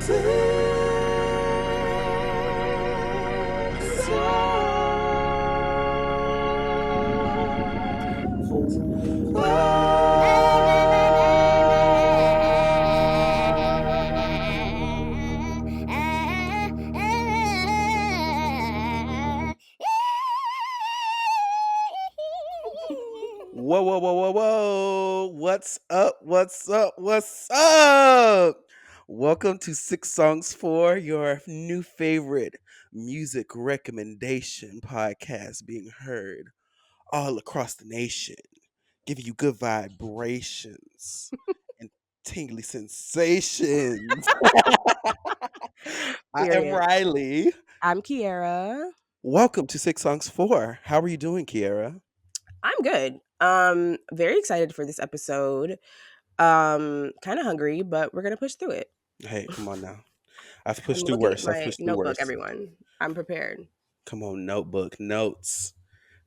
Whoa, whoa, whoa, whoa, whoa. What's up? What's up? What's up? Welcome to Six Songs for your new favorite music recommendation podcast being heard all across the nation, giving you good vibrations and tingly sensations. I am Period. Riley. I'm Kiara. Welcome to Six Songs 4. How are you doing, Kiara? I'm good. Very excited for this episode. Kind of hungry, but we're gonna push through it. Hey, come on now. I've I'm pushed through looking at worse. I've my pushed through notebook, worse. everyone. I'm prepared. Come on, notebook, notes,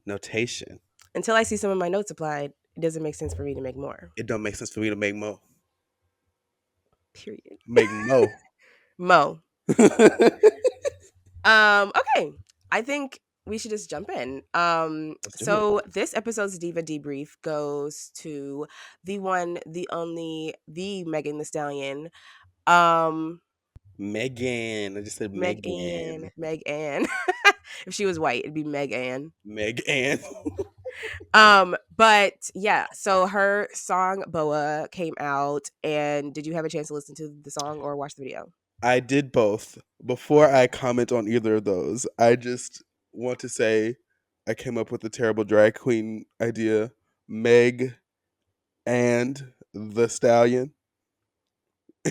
notation. Until I see some of my notes applied, it doesn't make sense for me to make more. It don't make sense for me to make mo. Period. Make mo. Mo. Okay. I think we should just jump in. Let's do it. So this episode's Diva Debrief goes to the one, the only, the Megan Thee Stallion. Megan. I just said Megan. Megan. If she was white, it'd be Megan. Megan. But yeah, so her song Boa came out, and did you have a chance to listen to the song or watch the video? I did both. Before I comment on either of those, I just want to say I came up with a terrible drag queen idea. Meg and the Stallion.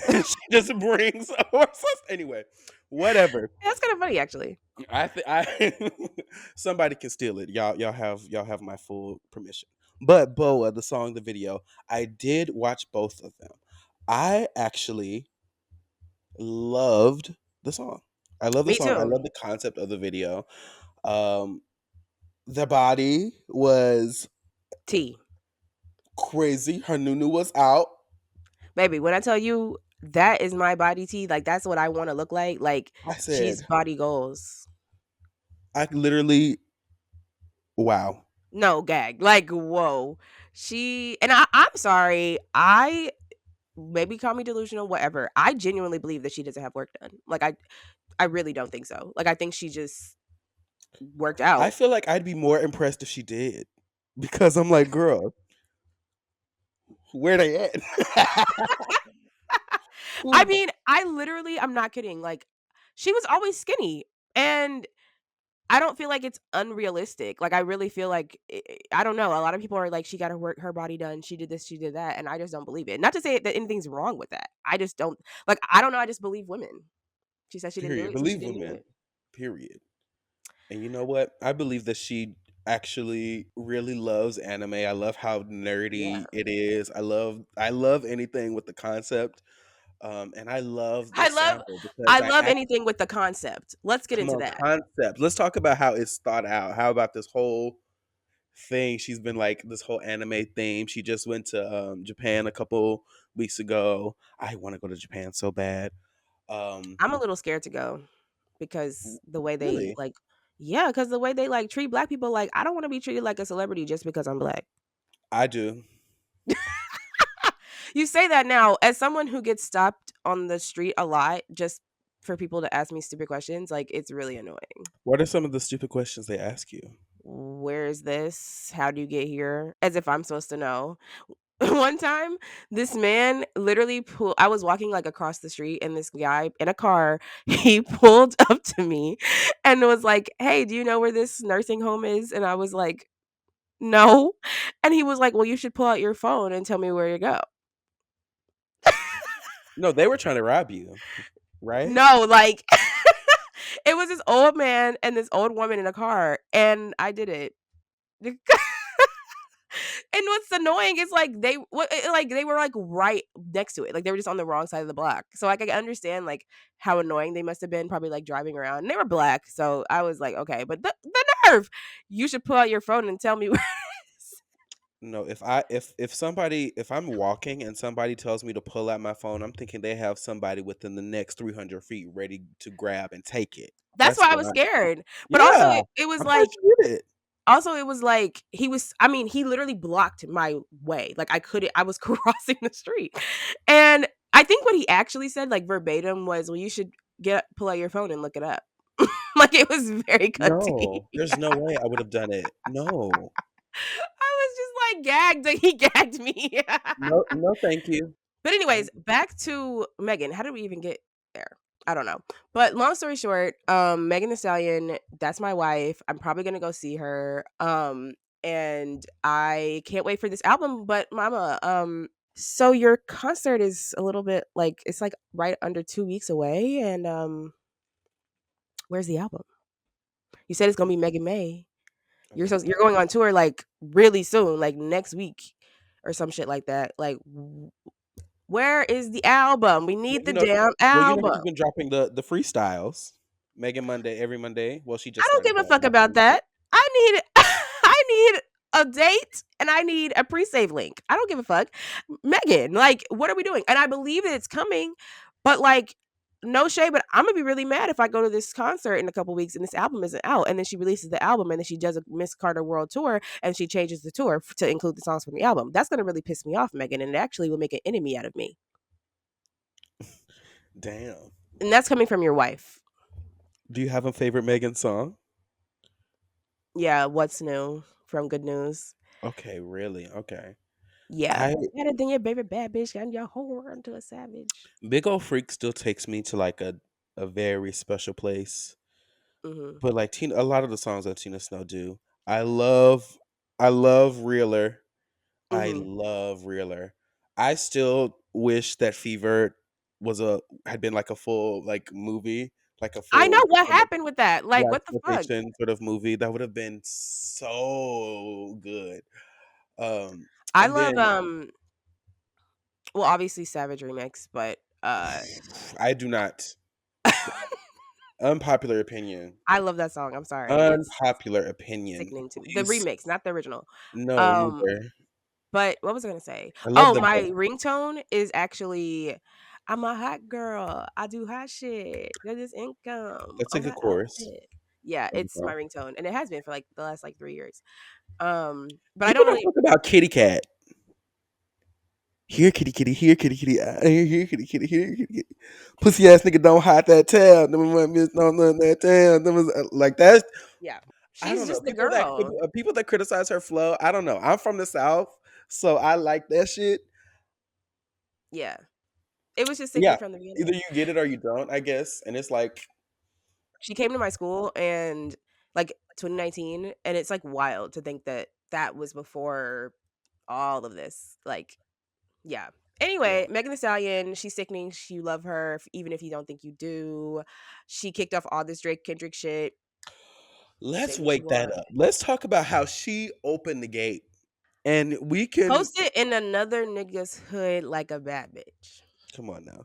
She just brings horses. Anyway, whatever. That's kind of funny, actually. I somebody can steal it. Y'all have my full permission. But Boa, the song, the video, I did watch both of them. I actually loved the song. I love the Me song. I too. love the concept of the video. Um, the body was T. crazy. Her nunu was out. Baby, when I tell you that is my body T, like that's what I want to look like. Like I said, she's body goals. I literally, wow. No gag. Like, whoa. I'm sorry. I maybe call me delusional, whatever. I genuinely believe that she doesn't have work done. Like I really don't think so. Like I think she just worked I out. feel like I'd be more impressed if she did. Because I'm like, girl, where they at? I mean, I'm not kidding. Like she was always skinny, and I don't feel like it's unrealistic. Like I really feel like I don't know. A lot of people are like, she got her body done. She did this, she did that, and I just don't believe it. Not to say that anything's wrong with that. I just don't like. I don't know. I just believe women. She said she didn't do Period. it, so she Believe didn't do women. it. Period. And you know what? I believe that she actually really loves anime. I love how Yeah, nerdy it is. I love anything with the concept. And I love the I love. sample because I I love actually anything with the concept. Let's get come into on that. concept. Let's talk about how it's thought out. How about this whole thing? She's been like this whole anime theme. She just went to Japan a couple weeks ago. I want to go to Japan so bad. Um, I'm a little scared to go because the way they really, like. Yeah, because the way they like treat black people, like I don't want to be treated like a celebrity just because I'm black. I do. You say that now as someone who gets stopped on the street a lot just for people to ask me stupid questions, like it's really annoying. What are some of the stupid questions they ask you? Where is this? How do you get here? As if I'm supposed to know. One time, this man literally pulled I was walking like across the street and this guy in a car, he pulled up to me and was like, "Hey, do you know where this nursing home is?" And I was like, "No." And he was like, "Well, you should pull out your phone and tell me where to go." No, they were trying to rob you, right? No, like it was this old man and this old woman in a car, and I did it. And what's annoying is like they were like right next to it, like they were just on the wrong side of the block. So like I understand like how annoying they must have been, probably like driving around. And they were black, so I was like, okay, but the nerve, you should pull out your phone and tell me where. No, if somebody if I'm walking and somebody tells me to pull out my phone, I'm thinking they have somebody within the next 300 feet ready to grab and take it. That's That's why I what was I. scared. But also Yeah, it was I'm glad like you did it. he was, I mean, he literally blocked my way. Like I couldn't, I was crossing the street. And I think what he actually said, like verbatim, was, well, you should pull out your phone and look it up. Like it was very cunty. No, there's no way I would have done it. No, I was just like gagged. Like he gagged me. no, no, thank you. But No. anyways, back to Megan. How did we even get there? I don't know. But long story short, Megan Thee Stallion, that's my wife. I'm probably gonna go see her. And I can't wait for this album. But mama, so your concert is a little bit like, it's like right under 2 weeks away. And where's the album? You said it's gonna be Megan May. You're Okay. going on tour like really soon, like next week or some shit like that. Like where is the album? We Well, need the damn she's album. been dropping the freestyles. Megan Monday every Monday. Well, she I just don't started give a that fuck last about week. that. I need I need a date and I need a pre-save link. I don't give a fuck. Megan, like, what are we doing? And I believe that it's coming, but like, no shade, but I'm gonna be really mad if I go to this concert in a couple weeks and this album isn't out. And then she releases the album and then she does a Miss Carter World Tour and she changes the tour to include the songs from the album. That's gonna really piss me off, Megan, and it actually will make an enemy out of me. Damn. And that's coming from your wife. Do you have a favorite Megan song? Yeah, what's new from Good News? Okay, really? Okay. Yeah. I Better than your baby bad bitch and your whole world to a savage. Big Ol' Freak still takes me to like a very special place. Mhm. But like Tina, a lot of the songs that Tina Snow do, I love. I love Reeler. I Mhm. love Reeler. I still wish that Fever was a had been like a full like movie, like a I know full what happened with that. Like, black what the fuck? exploitation sort of movie. That would have been so good. I And love, then well, obviously Savage Remix, but, I do not. Unpopular opinion. I love that song, I'm sorry. It's Unpopular opinion. sickening to me. The Please, remix, not the original. no, Um, neither. but what was I gonna say? I love Oh, them my both. ringtone is actually, "I'm a hot girl. I do hot shit. Get this income That's a on good my chorus. outfit." Yeah, There you it's my go. ringtone, and it has been for, like, the last, like, 3 years. But I People don't don't really. talk about Kitty Cat. Here, kitty, kitty, here, kitty, kitty, here, kitty, kitty, here, kitty, kitty. Pussy ass nigga don't hide that tail. Them want me don't know that tail. Like that. Yeah. I She's don't know. just the girl. People that criticize her flow. I don't know. I'm from the South, so I like that shit. Yeah. It was just sickening Yeah, from the either beginning. you get it or you don't, I guess. And it's like, She came to my school and like 2019, and it's like wild to think that that was before all of this. Like, yeah. yeah. Anyway, Megan Thee Stallion, she's sickening. You love her, even if you don't think you do. She kicked off all this Drake Kendrick shit. Say Let's what you wake that want. up. Let's talk about how she opened the gate, and we can Posted in another nigga's hood like a bad bitch. come on now.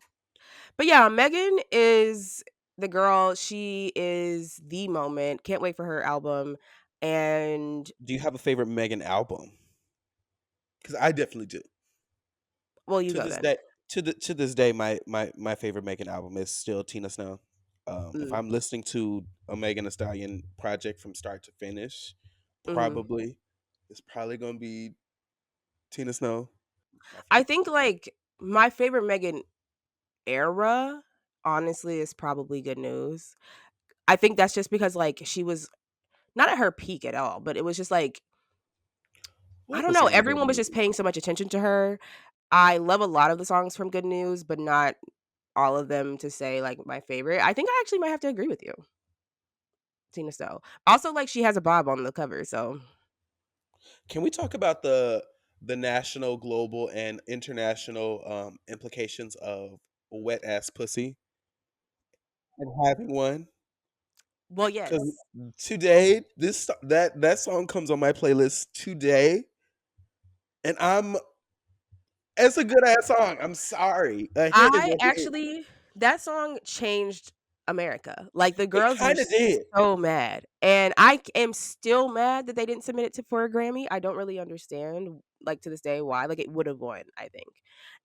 But yeah, Megan is the girl. She is the moment. Can't wait for her album. And Do you have a favorite Megan album? Because I definitely do. well, you To go this then. day, to this day, my favorite Megan album is still Tina Snow. If Mm, I'm listening to a Megan Thee Stallion project from start to finish, mhm. probably it's probably gonna be Tina Snow. My I favorite. think like my favorite Megan era, honestly, is probably Good News. I think that's just because like she was not at her peak at all, but it was just like I What don't was know. her other Everyone was just movie? paying so much attention to her. I love a lot of the songs from Good News, but not all of them to say like my favorite. I think I actually might have to agree with you, Tina Snow. Also, like she has a bob on the cover, so Can we talk about the national, global, and international implications of wet ass pussy and having one? well, Because yes. today, that song comes on my playlist today, and it's a good ass song. I'm sorry, here is I what it is. actually that song changed. America. Like, the It girls were kind of did. so mad, and am still mad that they didn't submit it to for a Grammy. I don't really understand, like, to this day why. Like, it would have won, I think,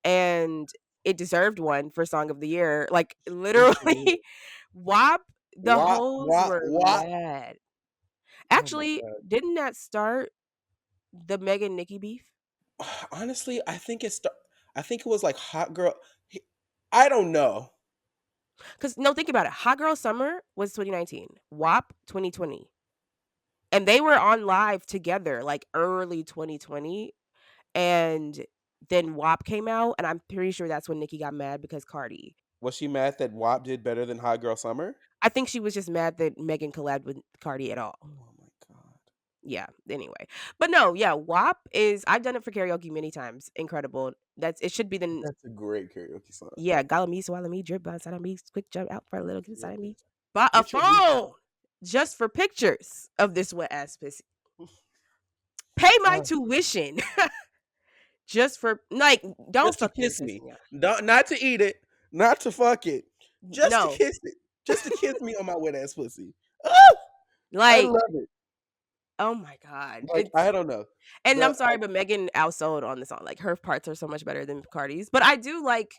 and it deserved one for Song of the Year. Like, It sure did. literally, WAP, the Wop, hoes wop, were wop. mad. Oh my Actually, god. didn't that start the Megan Nicki beef? Honestly, I think it was like Hot Girl. he- I don't know. 'Cause no, think about it. Hot Girl Summer was 2019, WAP 2020, and they were on live together, like, early 2020, and then WAP came out, and I'm pretty sure that's when Nicki got mad because Cardi. Was she mad that WAP did better than Hot Girl Summer? I think she was just mad that Megan collabed with Cardi at all. Oh my god. Yeah, anyway. But no, yeah, WAP is I've done it for karaoke many times. Incredible. That's it should be the That's a great karaoke song. yeah, gala me, swallow me, drip inside of me, quick jump out for a little Yeah. inside of me. Bought a Get your music. phone just for pictures of this wet ass pussy. Pay my Uh, tuition just for like don't just to fucking kiss piss me. me off. Not to eat it, not to fuck it. Just to No, kiss it. Just to kiss me on my wet ass pussy. Ah, I like love it. oh my god, Like it's I don't know. and I'm The sorry, but Megan outsold on the song. Like her parts are so much better than Cardi's, but I do like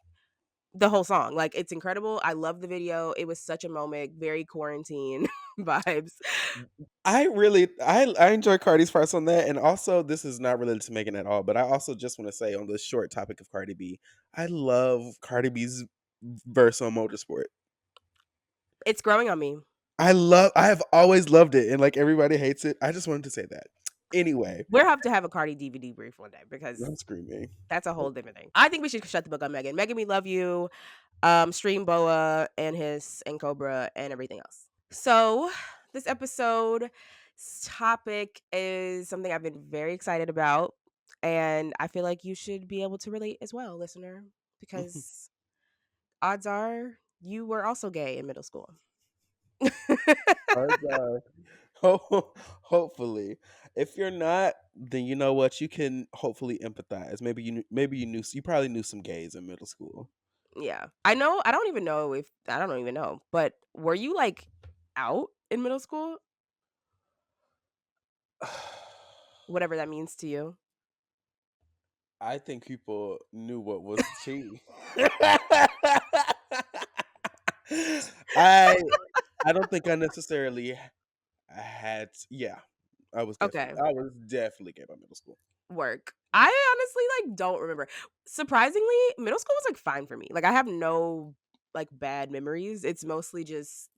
the whole song. Like it's incredible. I love the video. It was such a moment, very quarantine vibes. I enjoy Cardi's parts on that, and also this is not related to Megan at all, but I also just want to say on the short topic of Cardi B, I love Cardi B's verse on Motorsport. It's growing on me. I have always loved it, and like everybody hates it. I just wanted to say that. Anyway, We'll have to have a Cardi DVD brief one day because I'm screaming. that's a whole different thing. I think we should shut the book on Megan. Megan, we love you. Stream Boa and his and Cobra and everything else. So this episode's topic is something I've been very excited about, and I feel like you should be able to relate as well, listener, because odds are you were also gay in middle school. Odds are, hopefully, if you're not, then you know what, you can hopefully empathize. Maybe you probably knew some gays in middle school. Yeah. I know I don't even know if I don't even know, but were you, like, out in middle school? Whatever that means to you? I think people knew what was tea. I I don't think I necessarily had. Yeah, Okay, I was definitely gay by middle school. work. I honestly, like, don't remember. Surprisingly, middle school was, like, fine for me. Like, I have no, like, bad memories. It's mostly just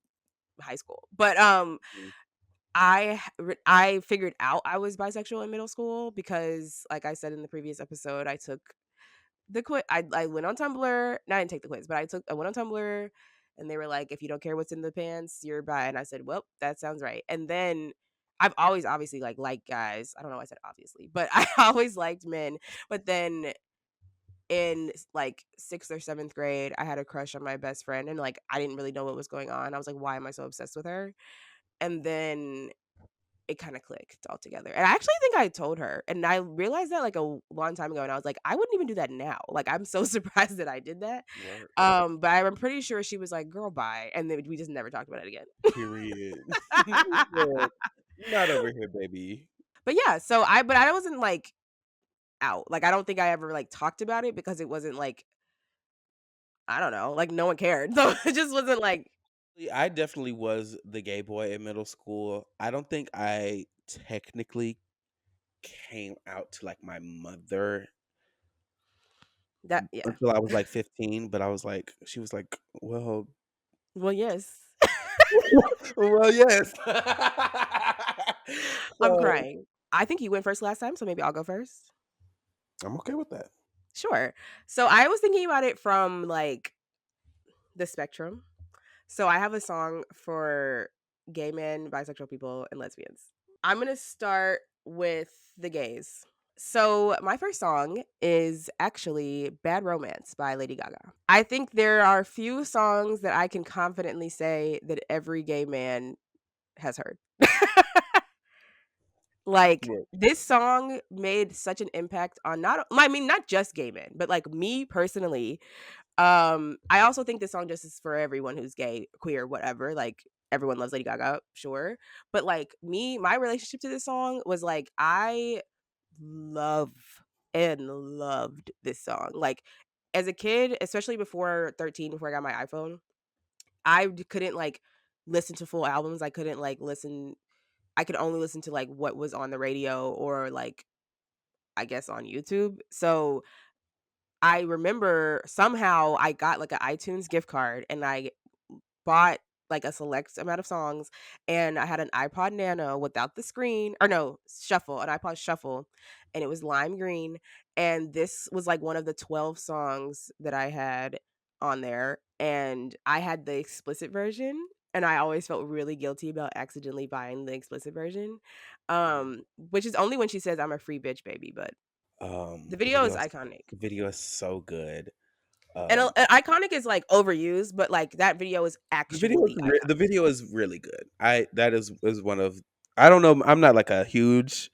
high school. But, Mm. I figured out I was bisexual in middle school because, like I said in the previous episode, I took the quiz. I went on Tumblr. No, I didn't take the quiz, but I went on Tumblr, and they were like, "If you don't care what's in the pants, you're bi." And I said, "Well, that sounds right." And then I've always obviously like liked guys. I don't know why I said obviously, but I always liked men. But then in like 6th or 7th grade, I had a crush on my best friend, and like I didn't really know what was going on. I was like, "Why am I so obsessed with her?" And then it kinda clicked altogether, and I actually think I told her, and I realized that, like, a long time ago, and I was like, "I wouldn't even do that now." Like, I'm so surprised that I did that, Work. but I'm pretty sure she was like, "Girl, bye," and then we just never talked about it again. Period. Said, not over here, baby. But yeah, so I wasn't, like, out. Like, I don't think I ever, like, talked about it because it wasn't, like I don't know, like, no one cared. So, it just wasn't, like I definitely was the gay boy in middle school. I don't think I technically came out to like my mother that yeah. until I was like 15, but she was like, well, Well, yes. well, yes. I'm So crying. I think you went first last time, so maybe I'll go first? I'm okay with that. Sure. So, I was thinking about it from, like, the spectrum. So I have a song for gay men, bisexual people, and lesbians. I'm gonna start with the gays. So my first song is actually Bad Romance by Lady Gaga. I think there are few songs that I can confidently say that every gay man has heard. Like, Right. this song made such an impact on I mean, not just gay men, but, like, me personally. I also think this song just is for everyone who's gay, queer, whatever, like, everyone loves Lady Gaga, sure. But, like, my relationship to this song was, like, I love and loved this song. Like, as a kid, especially before 13, before I got my iPhone, couldn't, like, listen to full albums. I could only listen to, like, what was on the radio or, like, I guess on YouTube. So, I remember somehow I got, like, a iTunes gift card, and I bought, like, a select amount of songs, and I had an iPod Nano without the screen, or no, Shuffle, an iPod Shuffle, and it was lime green, and this was, like, one of the 12 songs that I had on there, and I had the explicit version, and I always felt really guilty about accidentally buying the explicit version, which is only when she says, "I'm a free bitch, baby," but the video is iconic. The video is so good. And, Um, iconic is, like, overused, but, like, that video is actually the iconic. video is really good. I that is one of I don't know, I'm not like a huge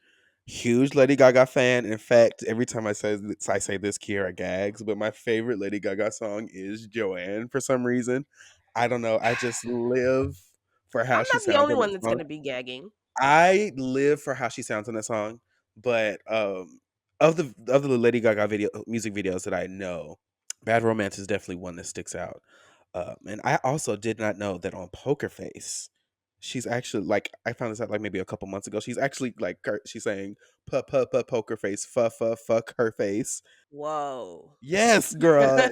Lady Gaga fan. In fact, every time I say this, Kiara gags, but my favorite Lady Gaga song is Joanne for some reason. I don't know, I just live for how I'm she not the sounds only on that one that's song. gonna be gagging. I live for how she sounds on that song, but, of the Lady Gaga music videos that I know, Bad Romance is definitely one that sticks out. And I also did not know that on Poker Face, she's actually like I found this out like maybe a couple months ago. She's actually like she's saying poker face, fuck her face. Whoa. Yes, girl.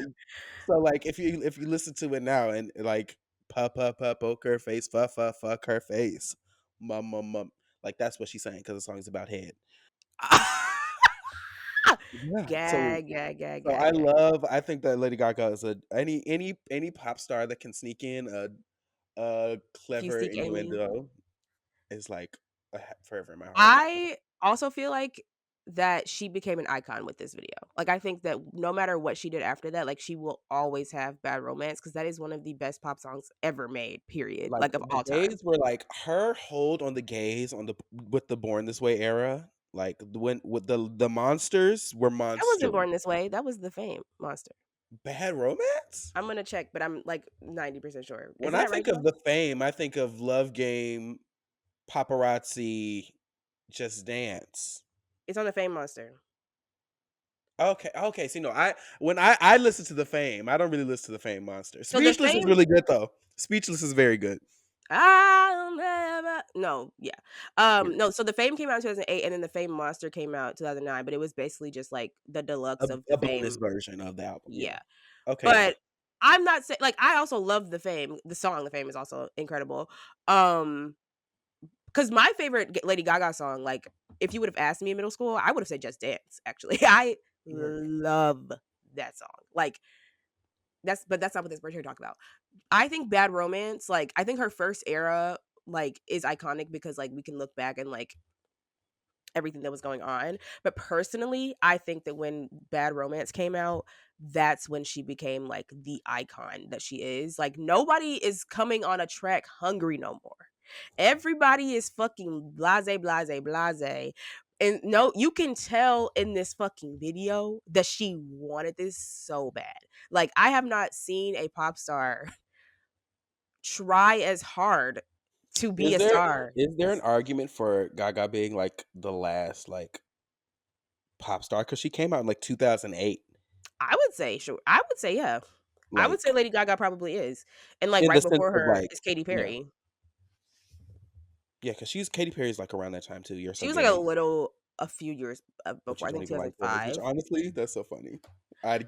So like if you listen to it now and like poker face, fuck her face, mum, like that's what she's saying because the song is about head. Yeah. Gag, gag, gag, So gag, gag. I think that Lady Gaga is a any pop star that can sneak in a Can you clever sneak Amy? innuendo is like forever in my heart. I also feel like that she became an icon with this video. Like, I think that no matter what she did after that, like, she will always have Bad Romance because that is one of the best pop songs ever made, period, Like like, of the all time. gays were like her hold on the gays on the with the Born This Way era. Like when with the monsters were That wasn't monsters. Born This Way, that was The Fame Monster. Bad Romance? I'm gonna check, but I'm, like, 90% sure. When Isn't I that right, think of Joe? the Fame, I think of Love Game, Paparazzi, Just Dance. It's on The Fame Monster. Okay, okay. See, no, I listen to the Fame, I don't really listen to the Fame Monster. So The Speechless is Fame really good though. Speechless is very good. I'll never no, yeah. Period. No, so The Fame came out in 2008, and then The Fame Monster came out in 2009, but it was basically just, like, the deluxe of The A bonus Fame. version of the album. Yeah. Yeah. Okay. Yeah. But I'm not saying, like, I also love The Fame. The song The Fame is also incredible. Um, because my favorite Lady Gaga song, like, if you would have asked me in middle school, I would have said Just Dance, actually. I Right. love that song. Like, that's not what this we're here to talk about. I think Bad Romance, like, I think her first era, like, is iconic because, like, we can look back and, like, everything that was going on. But personally, I think that when Bad Romance came out, that's when she became, like, the icon that she is. Like, nobody is coming on a track hungry no more. Everybody is fucking blase, blase, blase. And no, you can tell in this fucking video that she wanted this so bad. Like, I have not seen a pop star try as hard to be Is a there star. an argument for Gaga being like the last like pop star because she came out in like 2008? I would say sure. I would say yeah. I would say Like Lady Gaga probably is, and, like, in the right sense before of her like is Katy yeah Perry. yeah because she's Katy Perry's like around that time too. You're She so was, like, gay, a few years, but before, you I don't think even like boys. Which 2005. honestly, that's so funny. I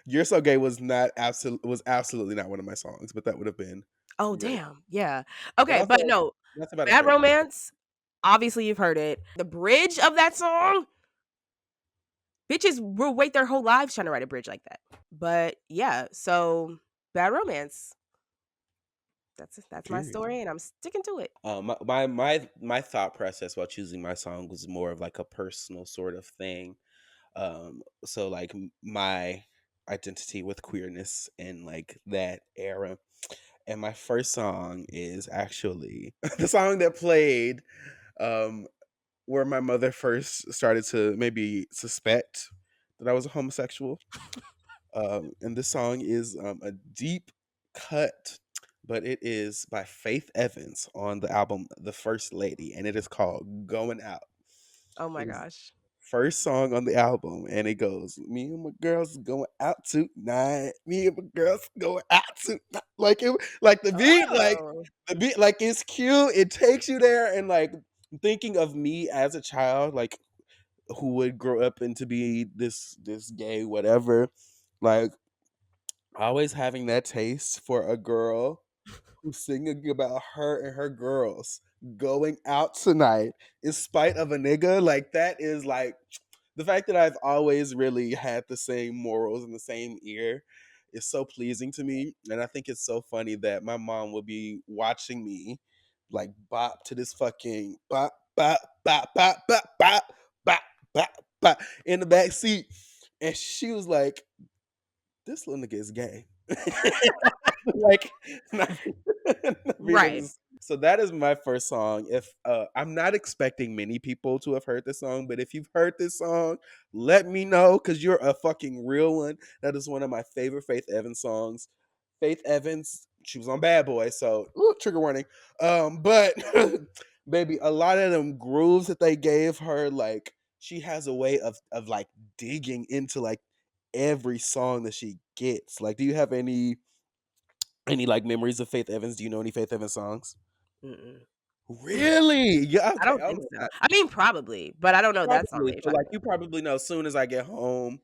You're So Gay was absolutely not one of my songs, but that would have been Oh, great. damn, yeah. But Okay, also but no, that's about as Bad crazy as it Romance, obviously you've heard it. The bridge of that song, bitches will wait their whole lives trying to write a bridge like that. But, yeah, so Bad Romance, that's my period. story, and I'm sticking to it. My thought process while choosing my song was more of like a personal sort of thing. So like my identity with queerness and like that era. And my first song is actually the song that played um where my mother first started to maybe suspect that I was a homosexual. And this song is a deep cut, but it is by Faith Evans on the album The First Lady, and it is called Going Out. Oh my It is gosh. first song on the album, and it goes, "Me and my girls going out tonight. Me and my girls going out tonight." Like it, like Oh. the beat, like it's cute. It takes you there, and like thinking of me as a child, like who would grow up into be this gay whatever, like always having that taste for a girl who's singing about her and her girls going out tonight in spite of a nigga. Like that is like the fact that I've always really had the same morals and the same ear is so pleasing to me. And I think it's so funny that my mom will be watching me like bop to this fucking bop, bop, bop, bop, bop, bop, bop, bop, bop in the back seat. And she was like, this little nigga is gay. Like not, not being Right. able to, so that is my first song. If I'm not expecting many people to have heard this song, but if you've heard this song, let me know because you're a fucking real one. That is one of my favorite Faith Evans songs. Faith Evans, she was on Bad Boy, so ooh, trigger warning. But baby, a lot of them grooves that they gave her, like she has a way of like digging into like every song that she gets. Like, do you have any like memories of Faith Evans? Do you know any Faith Evans songs? Mm-mm. Really? Yeah. I Okay. don't Oh think my so. god. I mean, probably, but I don't know that song Probably. that you're So talking like about. you probably know. Soon as I get home,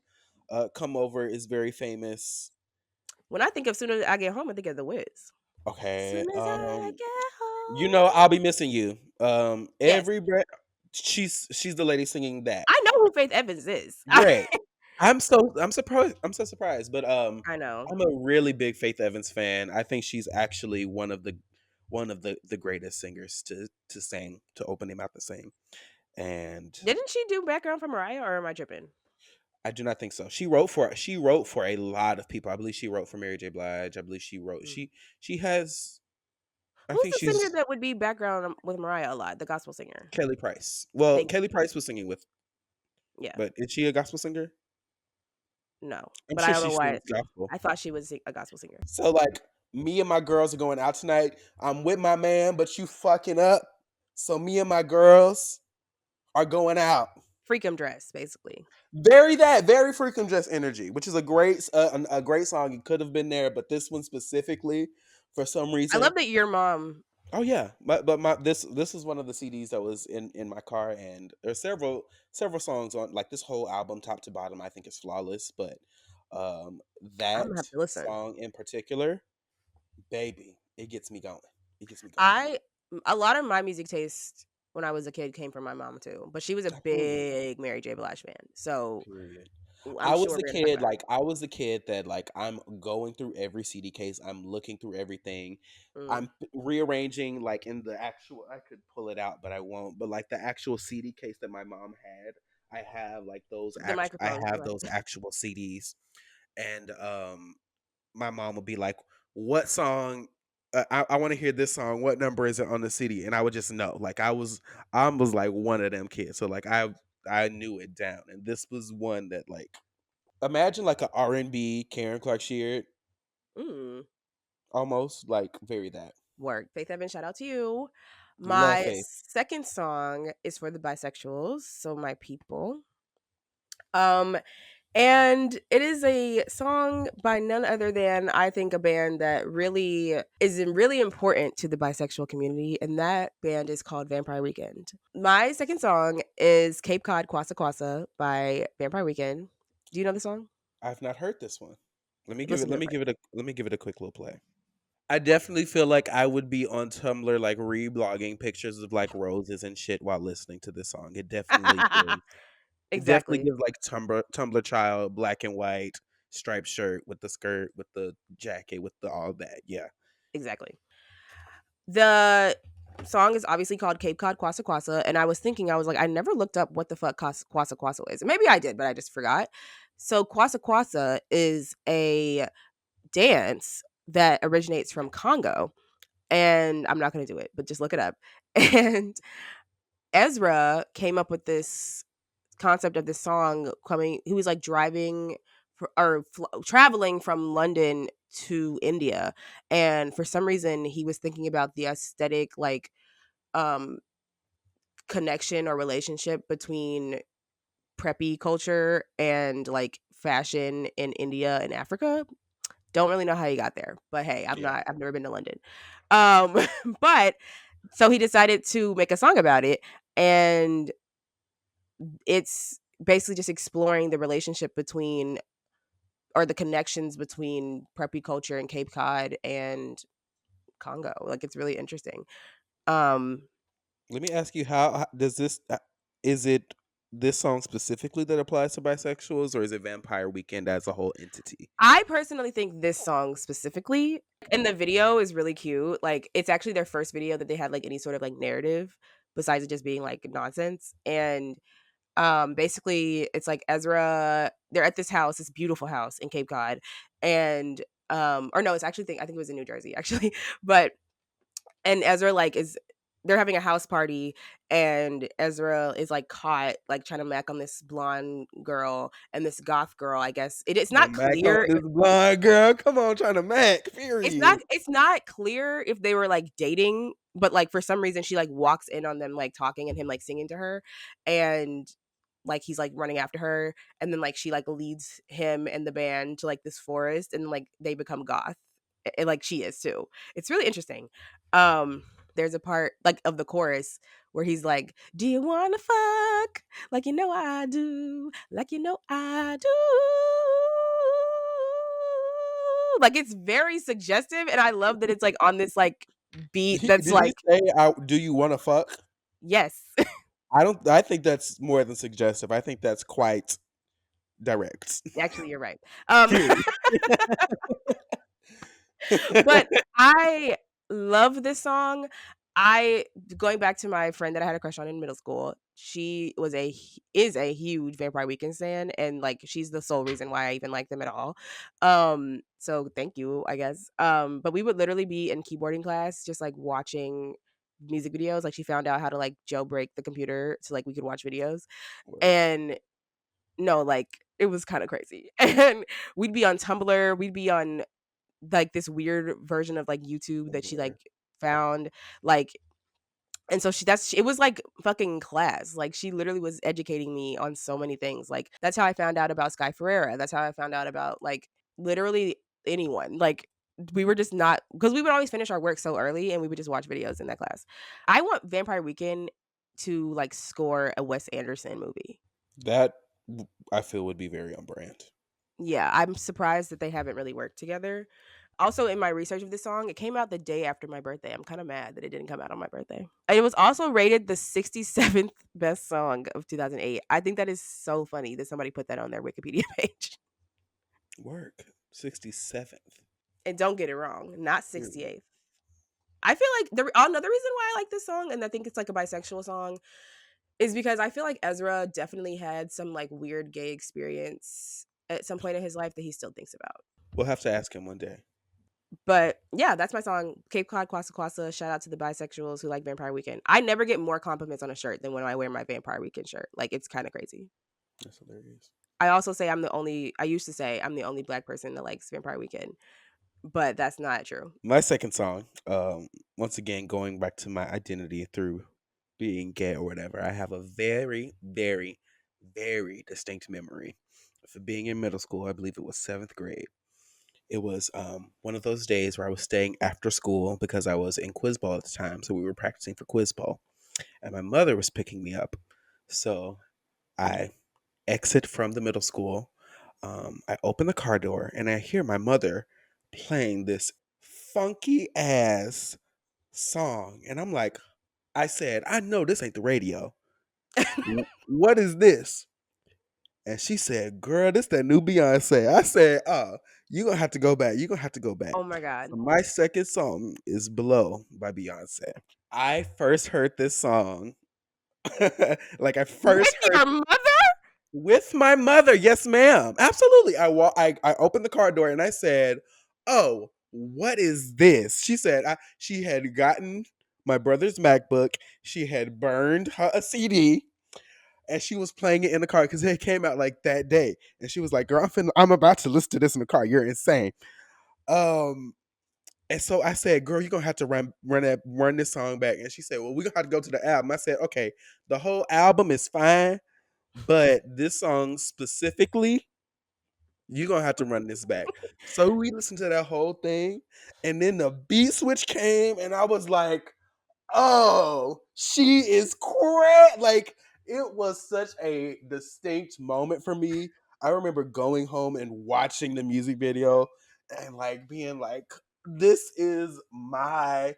"Come Over" is very famous. When I think of "Soon as I get home," I think of The Wiz. Okay. Soon as I get You know, home. "I'll Be Missing You." Yes, Every breath. She's the lady singing that. I know who Faith Evans is. Great. I'm surprised. I'm so surprised. But I know. I'm a really big Faith Evans fan. I think she's actually one of the greatest singers to sing, to open him out to sing. And Didn't she do background for Mariah, or am I tripping? I do not think so. She wrote for a lot of people. I believe she wrote for Mary J. Blige. I believe she wrote Mm. she has I Who's think the singer she's that would be background with Mariah a lot? The gospel singer. Kelly Price. Well, Thank Kelly you. Price was singing with, Yeah. but is she a gospel singer? No, I'm but I sure don't know she why sings gospel. I thought she was a gospel singer. So like me and my girls are going out tonight. I'm with my man, but you fucking up. So me and my girls are going out. Freakum Dress, basically. Very freaking just energy, which is a great song. It could have been there, but this one specifically, for some I reason. love that your mom. Oh yeah, but this is one of the CDs that was in my car, and there's several songs on like this whole album, top to bottom. I think is flawless, but I'm that gonna have to listen. song in particular, baby, it gets me going. It gets me going. I a lot of my music taste when I was a kid came from my mom too, but she was a Oh, period. big Mary J. Blige fan. So Period. I'm sure we're gonna talk about I was the kid that like I'm going through every CD case. I'm looking through everything. it. Rearranging like in the actual. I could pull it out, but I won't. But like the actual CD case that my mom had, I have like The I microphone. have those actual CDs, and my mom would be like, "What song? I want to hear this song. What number is it on the CD?" And I would just know. Like I was like one of them kids. So like I knew it down, and this was one that like imagine like a R&B Karen Clark Sheard, Mm, almost like very that. work. Faith Evans, shout out to you. Love My Faith. second song is for the bisexuals, so my people. Um, and it is a song by none other than I think a band that really is really important to the bisexual community, and that band is called Vampire Weekend. My second song is Cape Cod Kwasa Kwasa by Vampire Weekend. Do you know the song? I've not heard this one. Listen to it right. Let me give it a quick little play. I definitely feel like I would be on Tumblr like reblogging pictures of like roses and shit while listening to this song. It definitely Exactly. gives like Tumblr child, black and white, striped shirt with the skirt, with the jacket, with the all that. Yeah. Exactly. The song is obviously called Cape Cod Kwasa Kwasa, and I was thinking, I was like, I never looked up what the fuck Kwasa Kwasa is. Maybe I did, but I just forgot. So Kwasa Kwasa is a dance that originates from Congo, and I'm not going to do it, but just look it up. And Ezra came up with this concept of this song coming. He was like driving traveling from London to India, and for some reason he was thinking about the aesthetic like um connection or relationship between preppy culture and like fashion in India and Africa. Don't really know how he got there, but hey, Yeah. I've never been to London. Um but so he decided to make a song about it, and it's basically just exploring the relationship between or the connections between preppy culture in Cape Cod and Congo. Like it's really interesting. Um Let me ask you, how does this is it this song specifically that applies to bisexuals, or is it Vampire Weekend as a whole entity? I personally think this song specifically and the video is really cute. Like it's actually their first video that they had like any sort of like narrative besides it just being like nonsense. And basically it's like Ezra, they're at this house, this beautiful house in Cape Cod, and or no, it's actually I think it was in New Jersey actually. But and Ezra like is they're having a house party, and Ezra is like caught like trying to mac on this blonde girl and this goth girl. I guess it's No, not Mac on clear. this blonde girl. Come on, trying to Mac. Period. It's not clear if they were like dating, but like for some reason she like walks in on them like talking and him like singing to her, and like he's like running after her, and then like she like leads him and the band to like this forest, and like they become goth, and like she is too. It's really interesting. There's a part like of the chorus where he's like, "Do you want to fuck like you know I do, like you know I do?" Like it's very suggestive, and I love that it's like on this like beat that's Did he like say, "Do you want to fuck"? yes. I don't. I think that's more than suggestive. I think that's quite direct. Actually, you're right. Period. But I love this song. I going back to my friend that I had a crush on in middle school. She is a huge Vampire Weekend stan, and like she's the sole reason why I even like them at all. So thank you, I guess. But we would literally be in keyboarding class, just like watching music videos. Like she found out how to like jailbreak the computer so like we could watch videos, Word. and no, like it was kind of crazy. And we'd be on Tumblr, we'd be on like this weird version of like YouTube that she like Tumblr. found, like, and so it was like fucking class. Like she literally was educating me on so many things. Like that's how I found out about Sky Ferreira. That's how I found out about like literally anyone. Like we were just not because we would always finish our work so early and we would just watch videos in that class. I want Vampire Weekend to like score a Wes Anderson movie. That I feel would be very on brand. Yeah, I'm surprised that they haven't really worked together. Also, in my research of this song, it came out the day after my birthday. I'm kind of mad that it didn't come out on my birthday. And it was also rated the 67th best song of 2008. I think that is so funny that somebody put that on their Wikipedia page. Work 67th. And don't get it wrong, not Period. 68th. I feel like another reason why I like this song, and I think it's like a bisexual song, is because I feel like Ezra definitely had some like weird gay experience at some point in his life that he still thinks about. We'll have to ask him one day. But yeah, that's my song, Cape Cod Kwasa Kwasa. Shout out to the bisexuals who like Vampire Weekend. I never get more compliments on a shirt than when I wear my Vampire Weekend shirt. Like it's kind of crazy. That's hilarious. I used to say I'm the only black person that likes Vampire Weekend, but that's not true. My second song, once again, going back to my identity through being gay or whatever, I have a very, very, very distinct memory for being in middle school. I believe it was seventh grade. It was one of those days where I was staying after school because I was in quiz ball at the time. So we were practicing for quiz ball. And my mother was picking me up. So I exit from the middle school. I open the car door and I hear my mother playing this funky ass song. And I'm like, I said, I know this ain't the radio. What is this? And she said, girl, this that new Beyonce. I said, oh, you're going to have to go back. You're going to have to go back. Oh my god. So my second song is Below by Beyonce. I first heard this song. Like I With first heard your mother? with my mother. Yes, ma'am. Absolutely. I opened the car door and I said, "Oh, what is this?" She said she had gotten my brother's MacBook. She had burned a CD and she was playing it in the car because it came out like that day. And she was like, "Girl, I'm about to listen to this in the car. You're insane." Um, and so I said, "Girl, you're gonna have to run this song back." And she said, "Well, we're gonna have to go to the album." I said, "Okay, the whole album is fine, but this song specifically, you're gonna have to run this back." So we listened to that whole thing, and then the beat switch came, and I was like, "Oh, she is like it was such a distinct moment for me. I remember going home and watching the music video and like being like, this is my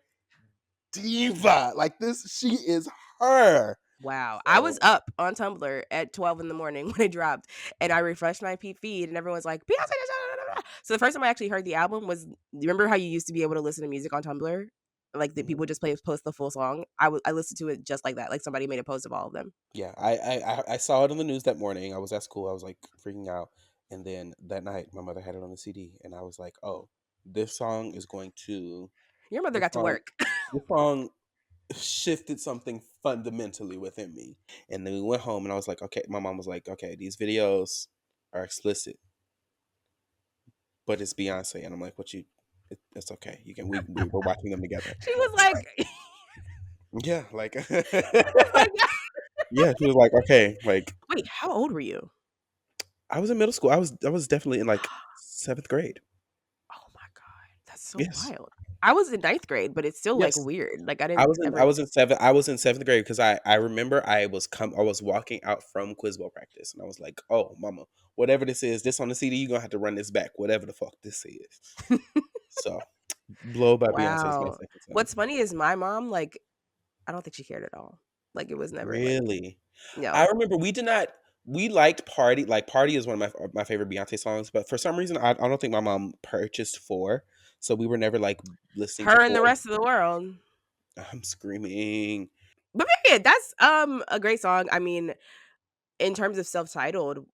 diva. Like this, she is her. Wow. I was So up on Tumblr at 12 in the morning when it dropped, and I refreshed my feed, and everyone's like, Beyonce. Da, da, da, da, da." So the first time I actually heard the album was, you remember how you used to be able to listen to music on Tumblr? Like the mhm. people just post the full song. I listened to it just like that. Like somebody made a post of all of them. Yeah, I saw it on the news that morning. I was at school. I was like freaking out, and then that night, my mother had it on the CD, and I was like, "Oh, this song is going to Your mother this got to song work. this song shifted something fundamentally within me." And then we went home, and I was like, "Okay." My mom was like, "Okay, these videos are explicit, but it's Beyonce," and I'm like, "What you? It's okay. You can we're watching them together." She was like, Yeah, like oh my God. yeah, she was like, "Okay, like." Wait, how old were you? I was in middle school. I was definitely in like seventh grade. Oh my God. That's so Yes. wild. I was in ninth grade, but it's still like Yes. weird. Like I I didn't was in ever. I was in 7th grade because I remember I was walking out from Quizball practice and I was like, "Oh, mama, whatever this on the CD, you're gonna have to run this back, whatever the fuck this is." So, Blow by Beyonce is my Wow. second song. What's funny is my mom, like, I don't think she cared at all. Like, it was never like, Really? I no. remember we liked Party. Like Party is one of my favorite Beyonce songs, but for some reason I don't think my mom purchased 4, so we were never like listening to Her and 4. the rest of the world. I'm screaming. But period, that's a great song. I mean, in terms of self-titled,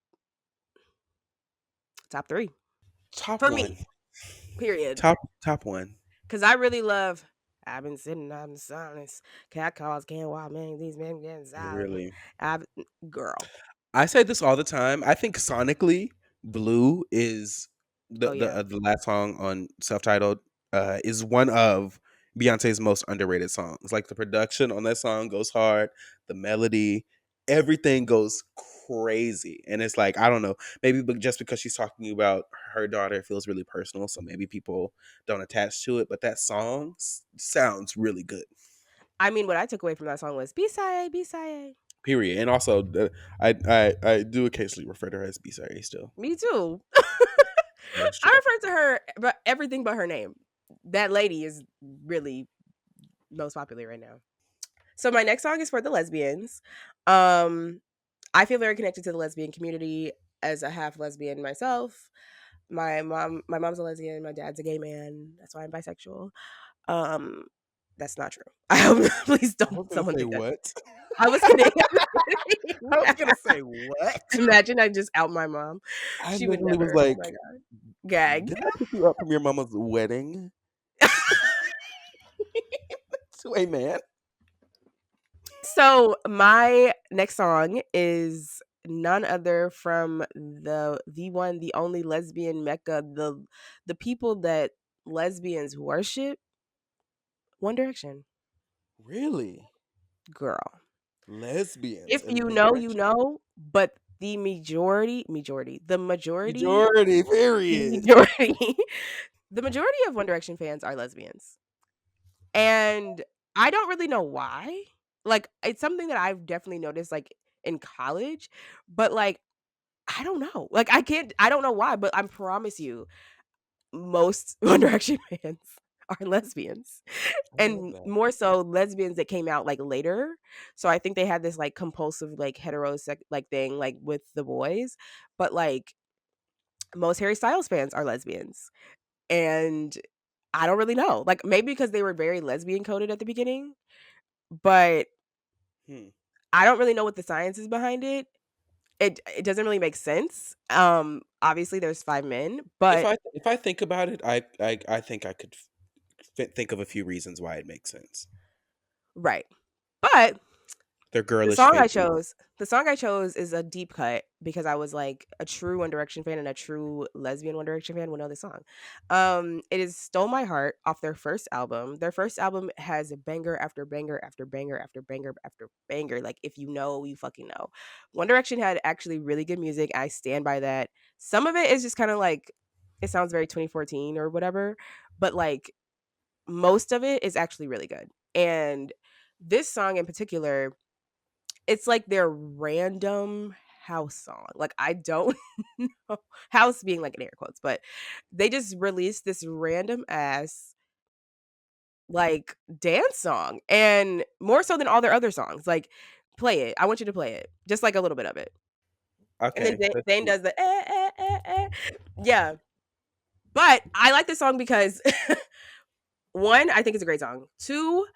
top 3 Top for 1. me. Period. Top 1. Cuz I really love I've been sitting out in silence. Cat calls can't walk man. These men getting silent. Really. I've girl. I say this all the time. I think sonically, Blue is Oh yeah. the last song on self-titled is one of Beyonce's most underrated songs. Like the production on that song goes hard, the melody, everything goes crazy. And it's like, I don't know, maybe just because she's talking about her daughter, it feels really personal, so maybe people don't attach to it, but that song sounds really good. I mean, what I took away from that song was B-side, B-side. Period. And also, I do occasionally refer to her as B-Sorry still. Me too. That's I true. refer to her but everything but her name. That lady is really most popular right now. So my next song is for the lesbians. Um, I feel very connected to the lesbian community as a half lesbian myself. My mom's a lesbian, my dad's a gay man. That's why I'm bisexual. Um, that's not true. I hope please I don't was gonna someone say think that. what? I was kidding. I was kidding. I was gonna say what? Imagine I just out my mom. I She would literally was never. Oh my like, god. Gag. "Did I pick you up from your mama's wedding to a man?" So my next song is none other from the one, the only lesbian mecca, the people that lesbians worship, One Direction. Really? Girl. Lesbians If in you One know, you Direction? know, but the majority, the majority, Majority, the period. majority, the majority of One Direction fans are lesbians. And I don't really know why. Like, it's something that I've definitely noticed, like, in college, but, like, I don't know. Like, I don't know why, but I promise you, most One Direction fans are lesbians, I love and that. more so lesbians that came out, like, later. So I think they had this, like, compulsive, like, like, thing, like, with the boys, but, like, most Harry Styles fans are lesbians, and I don't really know. Like, maybe because they were very lesbian coded at the beginning, but Hmm. I don't really know what the science is behind it. It doesn't really make sense. Obviously there's 5 men, but If I think about it, I think I could think of a few reasons why it makes sense. Right. But Their the girlish song I faces. chose the song I chose is a deep cut because I was, like, a true One Direction fan and a true lesbian One Direction fan would know this song. It is "Stole My Heart" off their first album. Their first album has banger after banger after banger after banger after banger, like, if you know, you fucking know. One Direction had actually really good music, I stand by that. Some of it is just kinda like it sounds very 2014 or whatever, but, like, most of it is actually really good, and this song in particular, it's like their random house song. Like, I don't know, house being like in air quotes, but they just released this random ass, like, dance song, and more so than all their other songs. Like, play it. I want you to play it, just like a little bit of it. And then Okay, let's Zayn see. does the Yeah, but I like this song because 1, I think it's a great song. 2,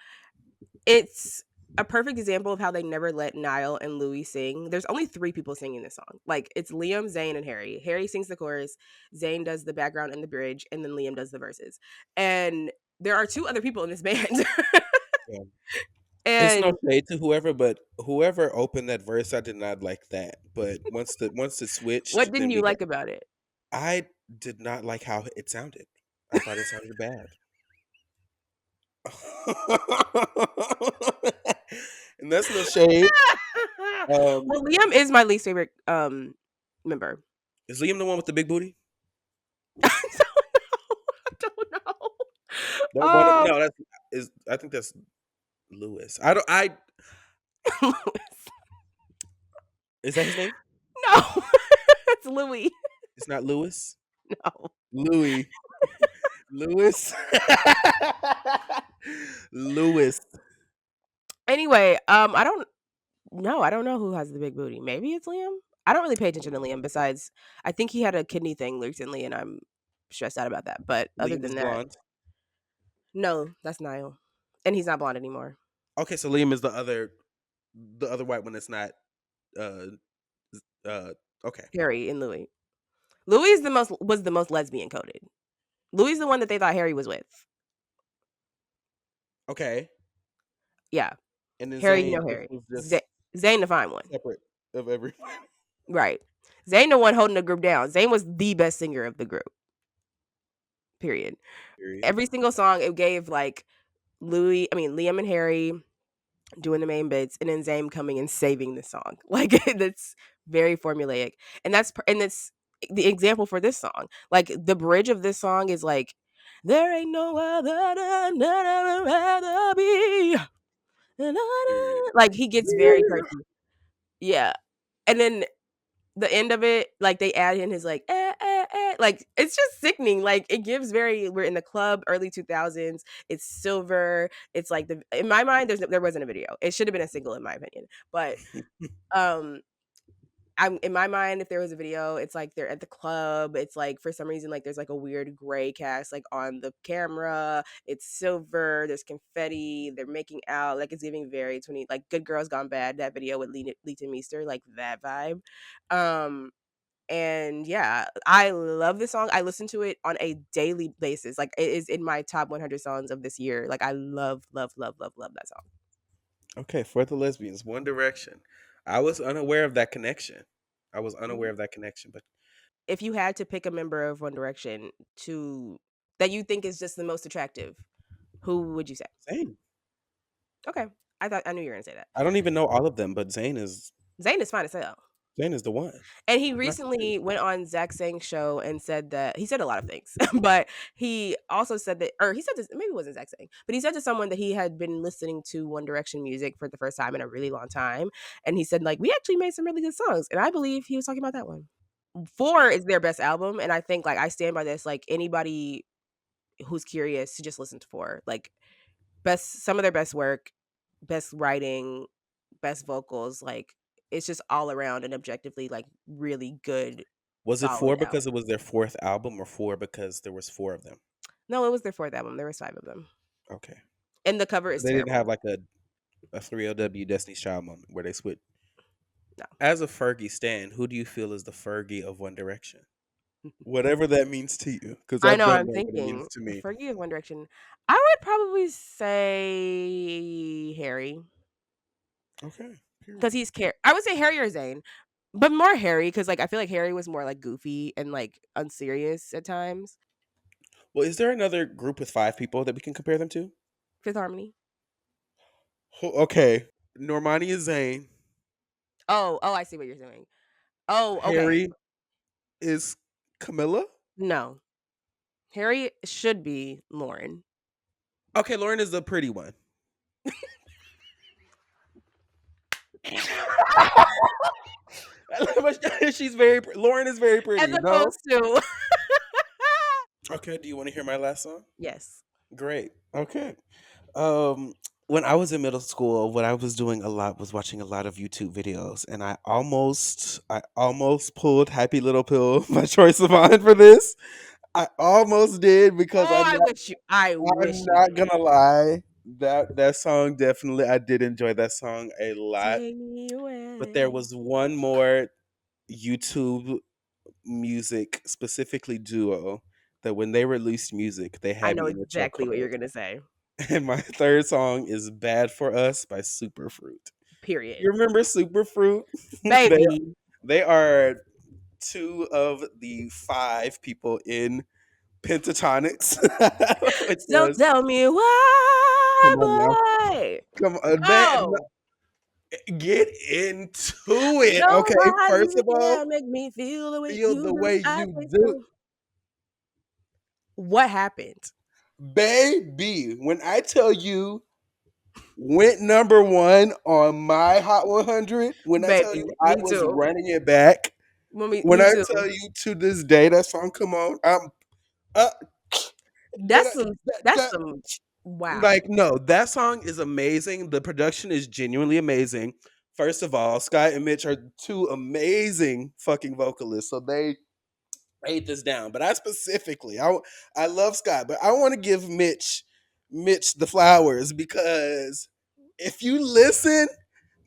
it's a perfect example of how they never let Niall and Louis sing. There's only 3 people singing this song. Like, it's Liam, Zayn, and Harry. Harry sings the chorus, Zayn does the background and the bridge, and then Liam does the verses. And there are 2 other people in this band. Yeah. It's no And shade to whoever, but whoever opened that verse, I did not like that. But once it what switched, didn't then you we got. like about it? I did not like how it sounded. I thought it sounded bad. And that's no shade. Well, Liam is my least favorite, member. Is Liam the one with the big booty? I don't know. I don't That know. one? No, that's is. I think that's Lewis. I don't. I Is that his name? No. It's Louis. It's not Lewis. No. Louis. Lewis. Lewis. Anyway, I don't no, I don't know who has the big booty. Maybe it's Liam? I don't really pay attention to Liam besides I think he had a kidney thing recently and I'm stressed out about that. But other Liam is than that, blonde. no, that's Niall. And he's not blonde anymore. Okay, so Liam is the other white one that's not. Uh. Uh. Okay. Harry and Louis. Louis is the most was the most lesbian coded. Louis is the one that they thought Harry was with. Okay. Yeah. And then Harry, you Zayn know Harry. was just Zayn the fine one. separate of everyone. Right. Zayn the one holding the group down. Zayn was the best singer of the group. Period. Period. Every single song it gave like Liam and Harry doing the main bits, and then Zayn coming and saving the song. Like that's very formulaic, and that's the example for this song. Like the bridge of this song is like, "There ain't no other than I'd rather be." Period. Like he gets very crazy, yeah. And then the end of it, like they add in his like, like it's just sickening. Like it gives very we're in the club early 2000s. It's silver. It's like in my mind there wasn't a video. It should have been a single in my opinion. But um I'm in my mind if there was a video, it's like they're at the club. It's like for some reason like there's like a weird gray cast like on the camera. It's silver. There's confetti. They're making out. Like it's giving very 20 like Good Girls Gone Bad. That video with Lita Meester like that vibe. Um and yeah, I love this song. I listen to it on a daily basis. Like it is in my top 100 songs of this year. Like I love, love, love, love, love that song. Okay, for the lesbians, One Direction. I was unaware of that connection. Mhm. But If you had to pick a member of One Direction to that you think is just the most attractive, who would you say? Zayn. Okay, I knew you were gonna say that. I don't even know all of them, but Zayn is fine as hell. Zayn is the one. And he There's nothing to. recently went on Zach Sang's show and said that he said a lot of things, but he also said that, or he said this, maybe it wasn't Zach Sang, but he said to someone that he had been listening to One Direction music for the first time in a really long time. And he said, like, we actually made some really good songs. And I believe he was talking about that one. Four is their best album. And I think, like, I stand by this. Like, anybody who's curious to just listen to Four. Like, some of their best work, best writing, best vocals, like it's just all around and objectively like really good, Was it solid four album. because it was their fourth album, or four because there was four of them? No, it was their fourth album. There was 5 of them. Okay, And the cover so is they didn't terrible. have like a 3LW Destiny's Child moment where they switch. No. As a Fergie stan, who do you feel is the Fergie of One Direction? Whatever that means to you, because I I know, don't I'm know what it means thinking. to me. Fergie of One Direction. I would probably say Harry Okay, because period. I would say Harry or Zayn, but more Harry because like I feel like Harry was more like goofy and like unserious at times. Well, is there another group with 5 people that we can compare them to? Fifth Harmony. Okay, Normani is Zayn. Oh, I see what you're doing. Oh, okay. Harry is Camilla. No, Harry should be Lauren. Okay, Lauren is the pretty one. She's very. Lauren is very As pretty. No. opposed to Okay. Do you want to hear my last song? yes. Great. Okay. Um, when I was in middle school, what I was doing a lot was watching a lot of YouTube videos, and I almost pulled "Happy Little Pill" by Troye Sivan for this. I almost did because Oh, I'm I I'm wish you not did. gonna lie. That song definitely I did enjoy that song a lot. Take me But there away. was one more YouTube music, specifically duo, that when they released music, they I had know me in a exactly what chokehold. you're gonna say. And my third song is "Bad for Us" by Superfruit. Period. You remember Superfruit? they Baby, they are two of the 5 people in Pentatonics, which don't was tell me why, come on now, boy. come on, Oh, get into it. Okay, first nobody of all, can make me feel the way feel you the do. way I you think do. so. What happened, Baby, when I tell you went number one on my Hot 100, when I tell you baby? I Me was too. running it back, when Me I too. tell you to this day that song come on, I'm uh, da- That's some. da- That's da- some. Wow. like no, that song is amazing. The production is genuinely amazing. First of all, Sky and Mitch are two amazing fucking vocalists, so they ate this down. But I specifically, I love Scott, but I want to give Mitch the flowers because if you listen,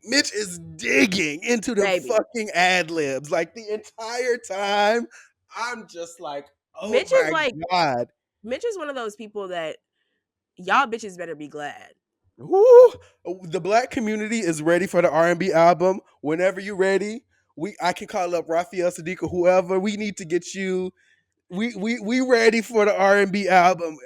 Mitch is digging into them Baby. fucking ad libs like the entire time. I'm just like, oh Mitch is my like god. Mitch is one of those people that y'all bitches better be glad. Woo! The black community is ready for the R&B album. Whenever you're ready, I can call up Raphael Sadiq or whoever. We need to get you. We ready for the R&B album.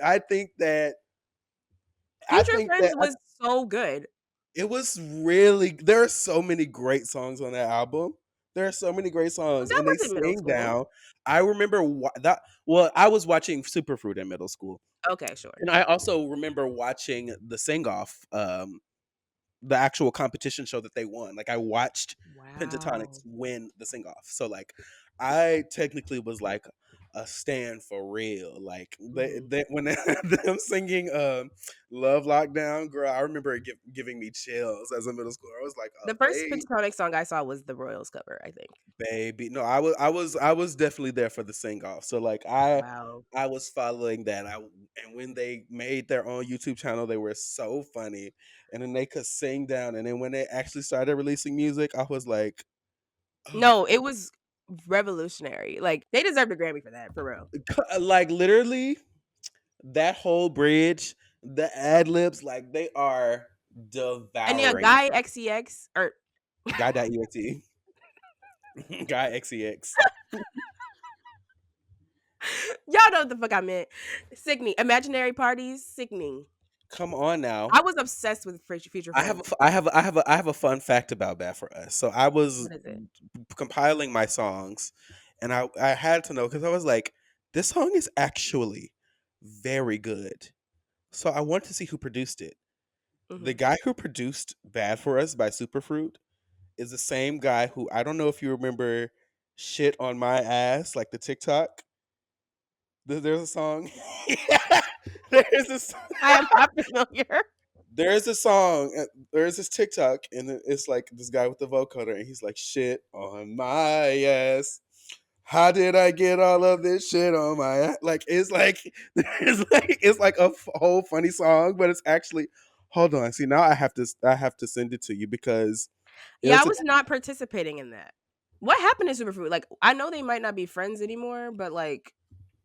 I Future think Friends that was so good. it was really. There are so many great songs on that album. There are so many great But songs, that and they wasn't middle sing school. down. I remember that. Well, I was watching Superfruit in middle school, Okay, sure. and I also remember watching the sing off. The actual competition show that they won. Like I watched Pentatonics Wow. win the sing off. So like I technically was like a stand for real. Like Mhm. when them singing Love Lockdown, girl, I remember it giving me chills as a middle schooler. I was like, The oh first Pentatonic song I saw was the Royals cover, I think. baby. No, I was definitely there for the sing off. So like Wow. I was following that. And when they made their own YouTube channel, they were so funny. And then they could sing down. And then when they actually started releasing music, I was like, oh, No, it was revolutionary. Like, they deserved a Grammy for that, for real. like literally that whole bridge, the ad libs, like they are And yeah, devouring. Guy XEX or Guy.exe. Guy XEX. y'all know what the fuck I meant. Sickening. Imaginary Parties, sickening. Come on now. I was obsessed with Future I have Friends. a, f- I have a, I have a, I have a fun fact about Bad for Us. So I was What is it? compiling my songs, and I had to know because I was like, this song is actually very good. So I want to see who produced it. The Mhm. guy who produced Bad for Us by Superfruit is the same guy who I don't know if you remember "Shit on My Ass" like the TikTok. There's a song. there's a song. I am not familiar. There's a song, there's this TikTok, and it's like this guy with the vocoder, and he's like, "Shit on my ass. How did I get all of this shit on my ass?" Like it's like a whole funny song, but it's actually. Hold on, see now I have to send it to you because it Yeah, I was a was not participating in that. What happened to Superfruit? Like, I know they might not be friends anymore, but like,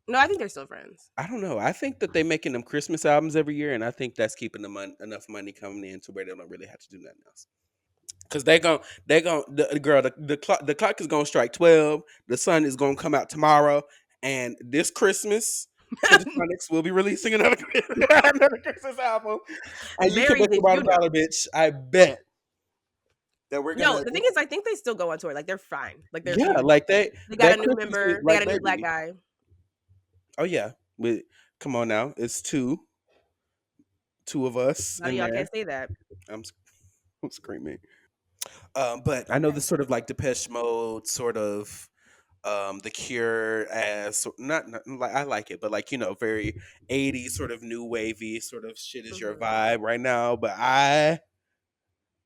no, I think they're still friends. I don't know. I think that they making them Christmas albums every year, and I think that's keeping them enough money coming in to where they don't really have to do nothing else. Cause they gon' the girl the clock is gonna strike 12. The sun is gonna come out tomorrow, and this Christmas, Pentatonics will be releasing another another Christmas album, and you can Mary, bet your did you bottom dollar, know? bitch. I bet that we're No, gonna. the thing is, I think they still go on tour. Like, they're fine. Like, they're Yeah, huge. like They got a that new Christmas music, member. They got like a new black baby. guy. Oh yeah, come on now, it's two of us How do in y'all there. can't say that? I'm, I'm screaming. But I know this sort of like Depeche Mode, sort of The Cure, as not like I like it, but like very 80s sort of new wavy sort of shit is your Mhm. vibe right now. But I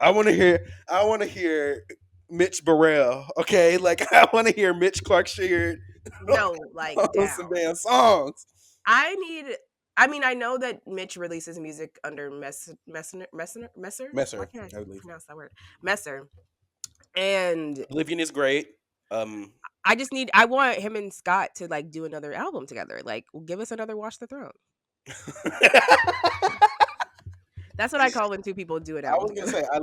want to hear Mitch Burrell. Okay, like I want to hear Mitch Clark Sheard No, like, on some down. damn songs. I need. I mean, I know that Mitch releases music under Messer. Why Messer, can't I I believe. pronounce that word? Messer. And Oblivion is great. I just need. I want him and Scott to like do another album together. Like, give us another Watch the Throne. That's what I call when two people do an I album was gonna together. say I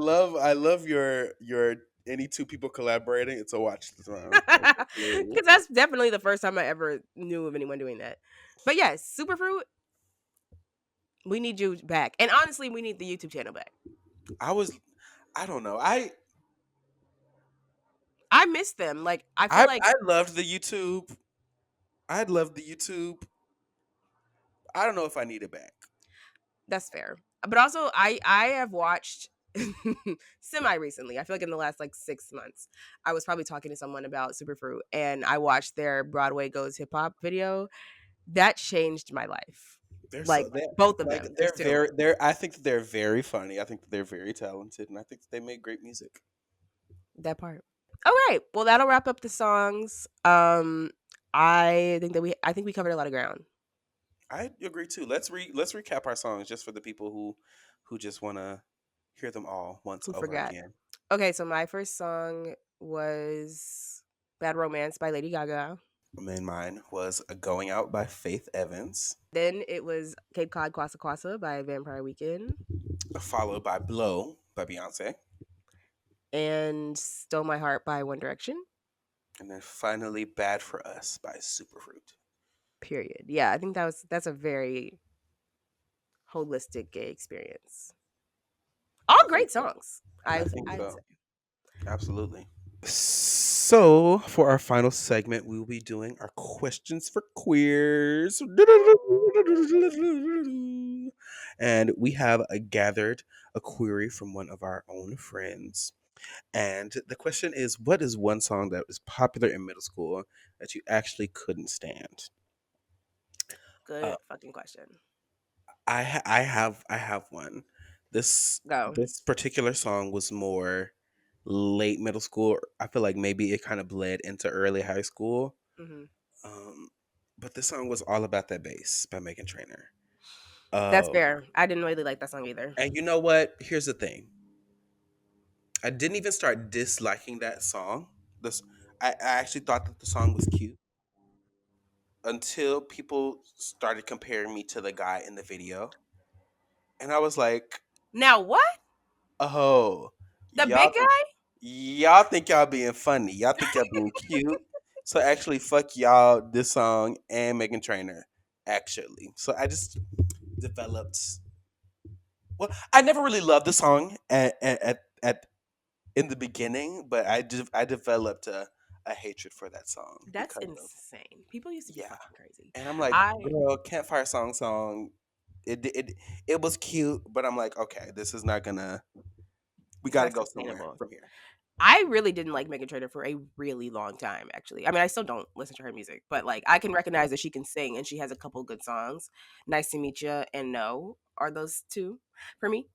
love your any two people collaborating. It's a watch the throne. That's hilarious. Because that's definitely the first time I ever knew of anyone doing that. But yes, Superfruit, we need you back. And honestly, we need the YouTube channel back. I was I don't know. I miss them. Like, I feel like I loved the YouTube. I loved the YouTube. I don't know if I need it back. that's fair. But also, I have watched semi recently. I feel like in the last like 6 months, I was probably talking to someone about Superfruit, and I watched their Broadway Goes Hip Hop video. That changed my life. They're Like, so they both of like them. There's two. they're I think that they're very funny. I think that they're very talented, and I think that they make great music. That part. All right. Well, that'll wrap up the songs. I think we covered a lot of ground. I agree too. Let's recap our songs just for the people who just want to hear them all once Who over forgot? again. Okay, so my first song was Bad Romance by Lady Gaga. And then mine was Going Out by Faith Evans, Then it was Cape Cod Kwasa Kwasa by Vampire Weekend. followed by Blow by Beyonce, And Stole My Heart by One Direction. and then finally Bad for Us by Superfruit. Period. Yeah, I think that's a very holistic gay experience. All I think great so. songs. I think I'd so. say. Absolutely. So, for our final segment, we will be doing our questions for queers. And we have gathered a query from one of our own friends. And the question is, what is one song that was popular in middle school that you actually couldn't stand? Uh, Good fucking question. I have one. This Go. this particular song was more late middle school. I feel like maybe it kind of bled into early high school. Hmm. Um, but this song was all about that bass by Megan Trainor. That's Um, fair. I didn't really like that song either. and you know what? Here's the thing. I didn't even start disliking that song. This I actually thought that the song was cute until people started comparing me to the guy in the video. And I was like, Now what? oh, The y'all big think guy? y'all think y'all being funny. Y'all think y'all being cute. So actually fuck y'all this song and Megan Trainor. Actually. So I just developed well, I never really loved the song at in the beginning, but I developed a hatred for that song That's because of insane. People used to be yeah. fucking crazy. And I'm like, I girl, campfire song. It was cute, but I'm like, okay, this is not gonna. We it's got to not go somewhere sustainable. from here. I really didn't like Megan Trainor for a really long time, actually. I mean, I still don't listen to her music, but like I can recognize that she can sing and she has a couple good songs. Nice to Meet You and No are those two for me.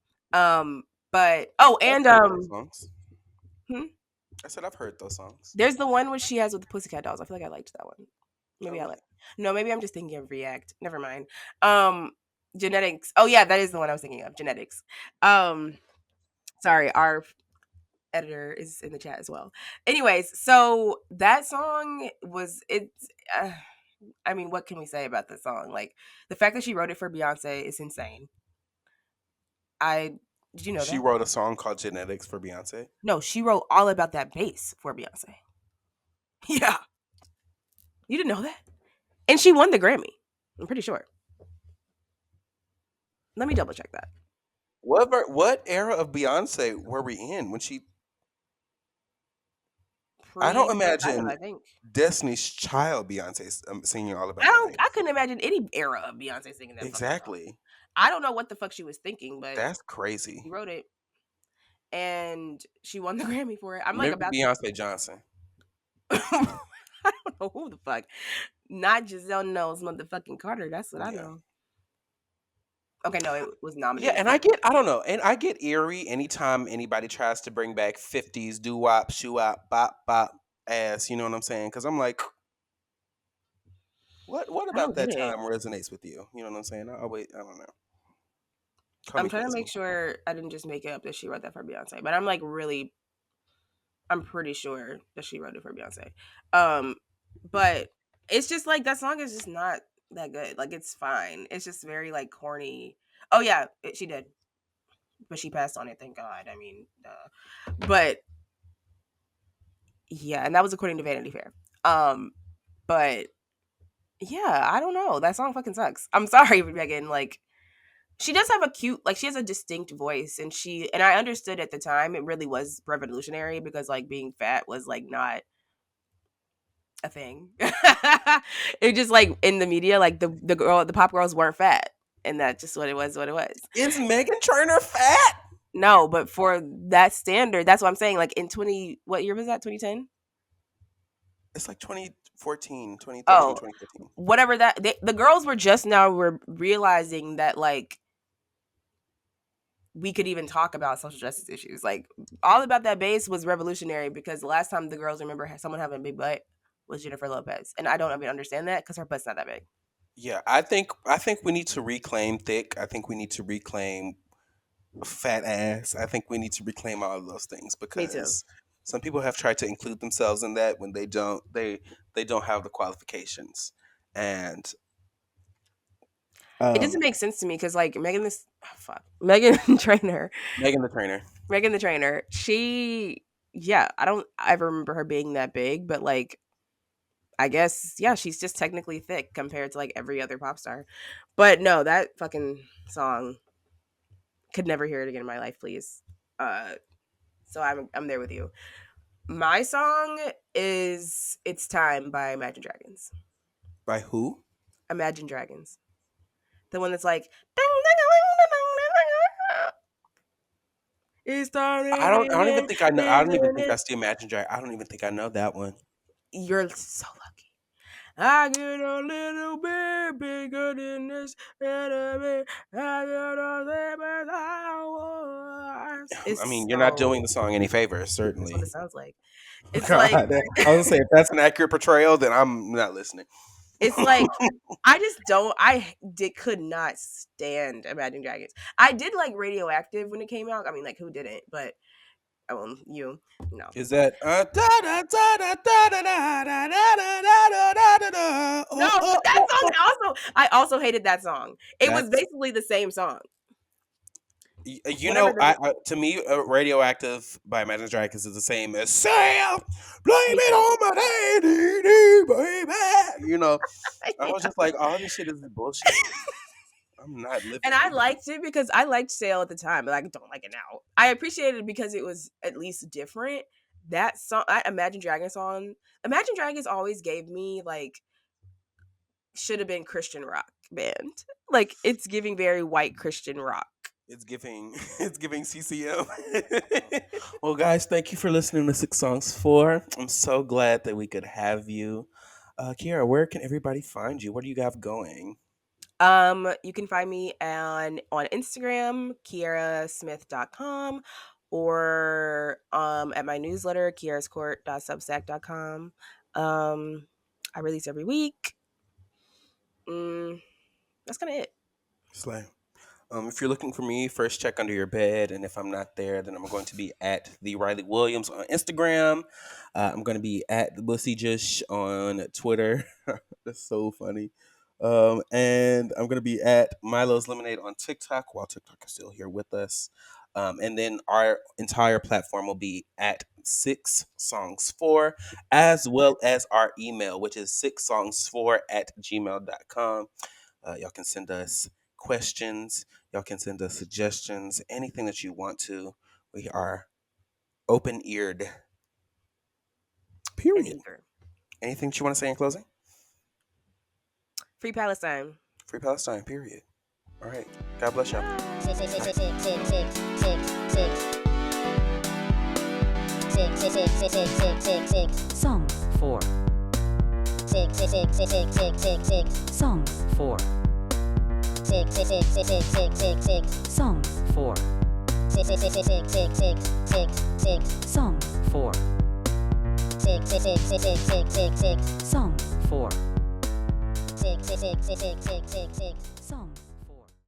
But oh, I've and heard those songs. hmm? I said I've heard those songs. There's the one which she has with the Pussycat Dolls. I feel like I liked that one. Oh, Maybe I really? like. No, maybe I'm just thinking of React. Never mind. Um, Genetics. Oh yeah, that is the one I was thinking of. Genetics. Um, sorry, our editor is in the chat as well. Anyways, so that song was it's. I mean, what can we say about this song? Like the fact that she wrote it for Beyonce is insane. I did you know She that? wrote a song called Genetics for Beyonce. No, she wrote all about that bass for Beyonce. Yeah, you didn't know that, and she won the Grammy. I'm pretty sure. Let me double check that. What era of Beyonce were we in when she? I don't Pre 2000, imagine I think. Destiny's Child Beyonce singing all I about that don't. I bass. couldn't imagine any era of Beyonce singing that fucking song. Exactly. I don't know what the fuck she was thinking, but That's crazy. she wrote it and she won the Grammy for it. I'm like Maybe about to. Beyonce Johnson. I don't know who the fuck. Not Giselle knows motherfucking Carter. That's what I Yeah. know. Okay, no, it was Yeah, nominated and for it. I don't know, and I get eerie anytime anybody tries to bring back 50s doo wop, shoo wop, bop, bop, ass, you know what I'm saying? Because I'm like, what I about don't get that it. time resonates with you? You know what I'm saying? I don't know. Call I'm me trying to crazy. make sure I didn't just make it up that she wrote that for Beyonce, but I'm like really, I'm pretty sure that she wrote it for Beyonce. Um, but it's just like that song is just not that good. Like it's fine. It's just very like corny. Oh yeah, she did, but she passed on it. Thank God. I mean, but yeah, and that was according to Vanity Fair. But yeah, I don't know. That song fucking sucks. I'm sorry, Megan. Like she does have a cute, like she has a distinct voice, and I understood at the time it really was revolutionary because like being fat was like not a thing. It just like in the media, like the pop girls weren't fat, and that's just what it was. What it was. Is Megan Trainor fat? No, but for that standard, that's what I'm saying. Like in 20, what year was that? 2010. It's like 2014, 2013, Oh, 2014. whatever that the girls were just now were realizing that like we could even talk about social justice issues. Like all about that bass was revolutionary because the last time the girls remember someone having a big butt was Jennifer Lopez, and I don't even understand that because her butt's not that big. Yeah, I think we need to reclaim thick. I think we need to reclaim fat ass. I think we need to reclaim all of those things Me too. because some people have tried to include themselves in that when they don't have the qualifications. And It um doesn't make sense to me because like Megan Trainer, Megan the Trainer. Megan the Trainer, she yeah, I don't ever remember her being that big, but like I guess yeah, she's just technically thick compared to like every other pop star. But no, that fucking song could never hear it again in my life, please. Uh, so I'm there with you. My song is "It's Time" by Imagine Dragons. By who? Imagine Dragons, the one that's like it's I starting don't I don't even again, think I know I don't even isn't think it? that's the Imagine Drag. I don't even think I know that one. You're so lucky. I get a little bit bigger than this. I get a little bit hours. I It's mean, you're not doing so. the song any favors, That's what certainly. it sounds like. It's God, like I was gonna say if that's an accurate portrayal, then I'm not listening. it's like I just don't. Could not stand Imagine Dragons. I did like Radioactive when it came out. I mean, like who didn't? But you no. Is that da da da da da da da da da da da da da? No, Oh, oh, but that oh, song oh. I also hated that song. It was That's basically the same song. you Whatever know. the To me, "Radioactive" by Imagine Dragons is the same as "Sam, blame me it too. on my daddy, baby." You know, I was Yeah. just like, all this shit is bullshit. I'm not And living. I liked it because I liked Sale at the time, but I don't like it now. I appreciated it because it was at least different. That song, Imagine Dragons song, Imagine Dragons always gave me like should have been Christian rock band. Like it's giving very white Christian rock. It's giving it's giving CCM. Well, guys, thank you for listening to Six Songs 4. I'm so glad that we could have you. Kiara, where can everybody find you? What do you have going? You can find me on Instagram, kiarasmith.com, or at my newsletter, kiarascourt.substack.com. I release every week. Mm, that's kind of it. Slay. If you're looking for me, first check under your bed, and if I'm not there, then I'm going to be at the Riley Williams on Instagram. I'm going to be at the Bussy Jush on Twitter. That's so funny. And I'm going to be at Milo's Lemonade on TikTok while TikTok is still here with us. And then our entire platform will be at 6songs4, as well as our email, which is 6songs4@gmail.com. Y'all can send us questions. Y'all can send us suggestions, anything that you want to. We are open eared. And Period. eager. Anything that you want to say in closing? Free Palestine. Free Palestine, period. All right. God bless y'all. Songs for. Songs for. Songs for. Songs for. Songs for. Songs.